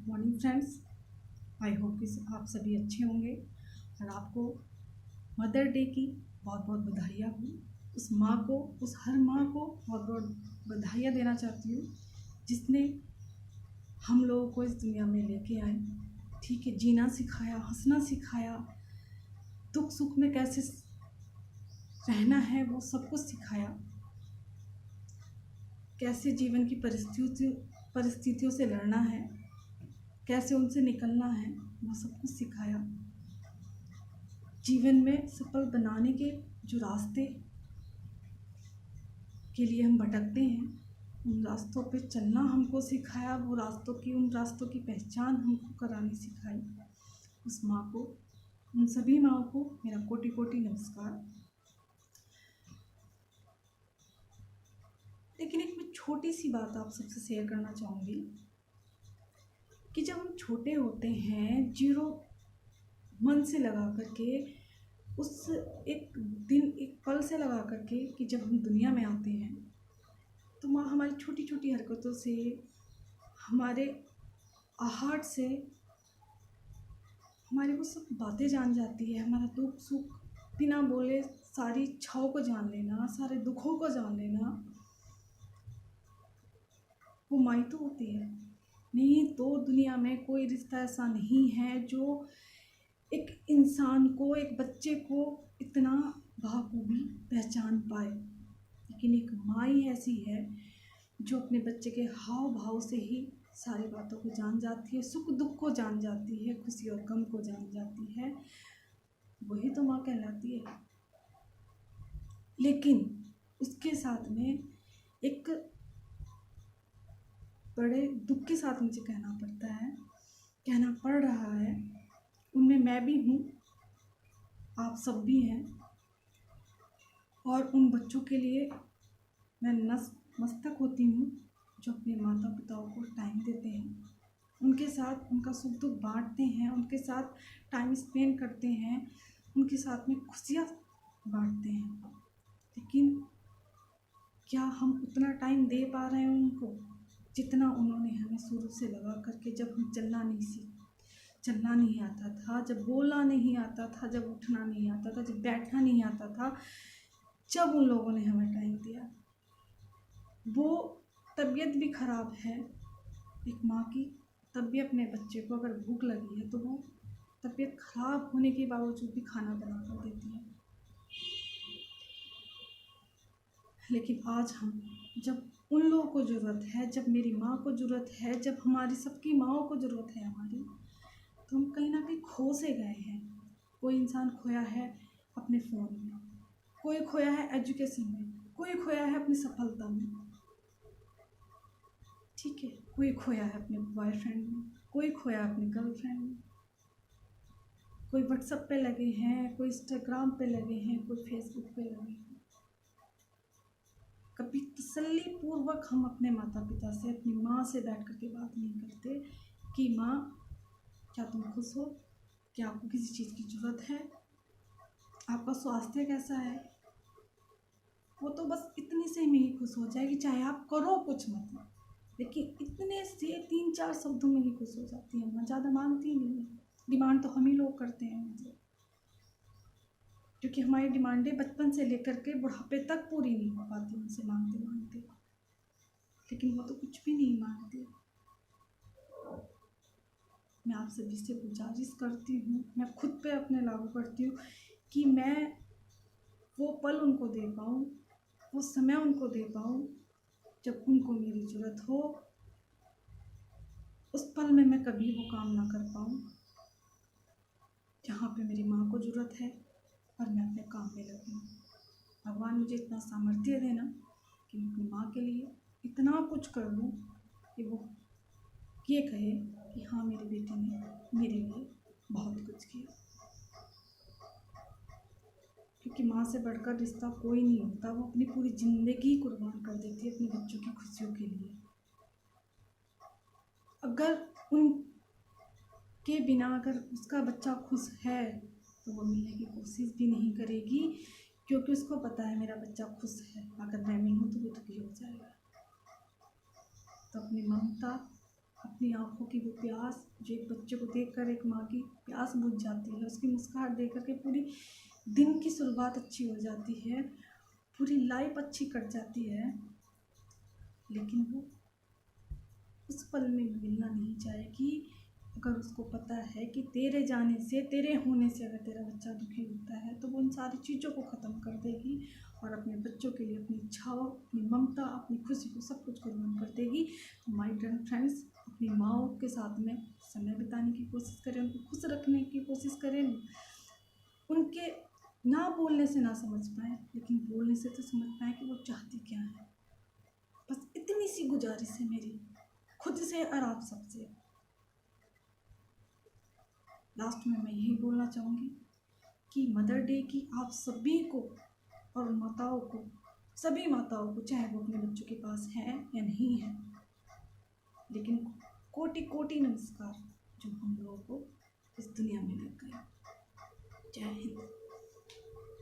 Morning friends. I hope कि आप सभी अच्छे होंगे और आपको मदर डे की बहुत बहुत बधाइयाँ हो। उस माँ को, उस हर माँ को बहुत बहुत बधाइयाँ देना चाहती हूँ जिसने हम लोगों को इस दुनिया में लेके आए। ठीक है, जीना सिखाया, हंसना सिखाया, दुख सुख में कैसे रहना है वो सब कुछ सिखाया, कैसे जीवन की परिस्थितियों से लड़ना है, कैसे उनसे निकलना है, वो सब कुछ सिखाया। जीवन में सफल बनाने के जो रास्ते के लिए हम भटकते हैं, उन रास्तों पे चलना हमको सिखाया। उन रास्तों की पहचान हमको करानी सिखाई। उस माँ को, उन सभी माँ को मेरा कोटि कोटि नमस्कार। लेकिन एक मैं छोटी सी बात आप सबसे शेयर करना चाहूँगी कि जब हम छोटे होते हैं, जीरो मन से लगा करके, उस एक दिन, एक पल से लगा करके कि जब हम दुनिया में आते हैं तो माँ हमारी छोटी छोटी हरकतों से, हमारे आहट से हमारी वो सब बातें जान जाती है। हमारा दुख सुख बिना बोले सारी इच्छाओं को जान लेना, सारे दुखों को जान लेना, वो माँ तो होती है। नहीं तो दुनिया में कोई रिश्ता ऐसा नहीं है जो एक इंसान को, एक बच्चे को इतना बखूबी पहचान पाए। लेकिन एक माँ ही ऐसी है जो अपने बच्चे के हाव भाव से ही सारी बातों को जान जाती है, सुख दुख को जान जाती है, खुशी और गम को जान जाती है। वही तो माँ कहलाती है। लेकिन उसके साथ में एक बड़े दुख के साथ मुझे कहना पड़ रहा है, उनमें मैं भी हूँ, आप सब भी हैं। और उन बच्चों के लिए मैं मस्तक होती हूँ जो अपने माता पिताओं को टाइम देते हैं, उनके साथ उनका सुख दुख बांटते हैं, उनके साथ टाइम स्पेंड करते हैं, उनके साथ में खुशियाँ बांटते हैं। लेकिन क्या हम उतना टाइम दे पा रहे हैं उनको जितना उन्होंने हमें शुरू से लगा करके, जब हम चलना नहीं आता था, जब बोलना नहीं आता था, जब उठना नहीं आता था, जब बैठना नहीं आता था, जब उन लोगों ने हमें टाइम दिया। वो तबीयत भी ख़राब है एक माँ की, तब भी अपने बच्चे को अगर भूख लगी है तो वो तबीयत ख़राब होने के बावजूद भी खाना बना कर देती है। लेकिन आज हम, जब उन लोगों को ज़रूरत है, जब मेरी माँ को ज़रूरत है, जब हमारी सबकी माँओं को ज़रूरत है हमारी, तो हम कहीं ना कहीं खो से गए हैं। कोई इंसान खोया है अपने फ़ोन में, कोई खोया है एजुकेशन में, कोई खोया है अपनी सफलता में, ठीक है, कोई खोया है अपने बॉयफ्रेंड में, कोई खोया अपनी गर्लफ्रेंड में, कोई व्हाट्सएप पे लगे हैं, कोई इंस्टाग्राम पे लगे हैं, कोई फेसबुक पे लगे हैं। कभी तसल्ली पूर्वक हम अपने माता पिता से, अपनी माँ से बैठ करके बात नहीं करते कि माँ क्या तुम खुश हो, क्या आपको किसी चीज़ की ज़रूरत है, आपका स्वास्थ्य कैसा है। वो तो बस इतने से में ही खुश हो जाएगी, चाहे आप करो कुछ मत, लेकिन इतने से 3-4 शब्दों में ही खुश हो जाती है माँ, ज़्यादा मांगती नहीं है। डिमांड तो हम ही लोग करते हैं उनसे, क्योंकि हमारी डिमांडें बचपन से लेकर के बुढ़ापे तक पूरी नहीं हो पाती उनसे मांगते मांगते। लेकिन वो तो कुछ भी नहीं मांगती। मैं आप सभी से गुजारिश करती हूँ, मैं खुद पे अपने लागू करती हूँ कि मैं वो पल उनको दे पाऊँ, वो समय उनको दे पाऊँ जब उनको मेरी ज़रूरत हो। उस पल में मैं कभी वो काम ना कर पाऊँ जहाँ पे मेरी माँ को ज़रूरत है और मैं अपने काम में लगी हूँ। भगवान मुझे इतना सामर्थ्य देना कि मैं अपनी माँ के लिए इतना कुछ कर दूँ कि वो ये कहे कि हाँ, मेरी बेटी ने मेरे लिए बहुत कुछ किया। क्योंकि माँ से बढ़कर रिश्ता कोई नहीं होता। वो अपनी पूरी ज़िंदगी कुर्बान कर देती है अपने बच्चों की खुशियों के लिए। अगर उनके बिना अगर उसका बच्चा खुश है तो वो मिलने की कोशिश भी नहीं करेगी, क्योंकि उसको पता है मेरा बच्चा खुश है, अगर मैं मिलूँ तो वो दुखी हो जाएगा। तो अपनी ममता, अपनी आँखों की वो प्यास जो एक बच्चे को देखकर एक माँ की प्यास बुझ जाती है, उसकी मुस्कुराहट देख कर के पूरी दिन की शुरुआत अच्छी हो जाती है, पूरी लाइफ अच्छी कट जाती है। लेकिन वो उस पल में भी मिलना नहीं चाहेगी अगर उसको पता है कि तेरे जाने से, तेरे होने से अगर तेरा बच्चा दुखी होता है तो वो उन सारी चीज़ों को ख़त्म कर देगी और अपने बच्चों के लिए अपनी इच्छाओं, अपनी ममता, अपनी खुशी को सब कुछ कुर्बान कर देगी। तो माय डियर फ्रेंड्स, अपनी माँओं के साथ में समय बिताने की कोशिश करें, उनको खुश रखने की कोशिश करें। उनके ना बोलने से ना समझ पाएँ, लेकिन बोलने से तो समझ पाएँ कि वो चाहती क्या है। बस इतनी सी गुजारिश है मेरी खुद से और आप सबसे। लास्ट में मैं यही बोलना चाहूँगी कि मदर डे की आप सभी को और माताओं को, सभी माताओं को, चाहे वो अपने बच्चों के पास है या नहीं है, लेकिन कोटि कोटि नमस्कार जो हम लोगों को इस दुनिया में लग गए। जय हिंद।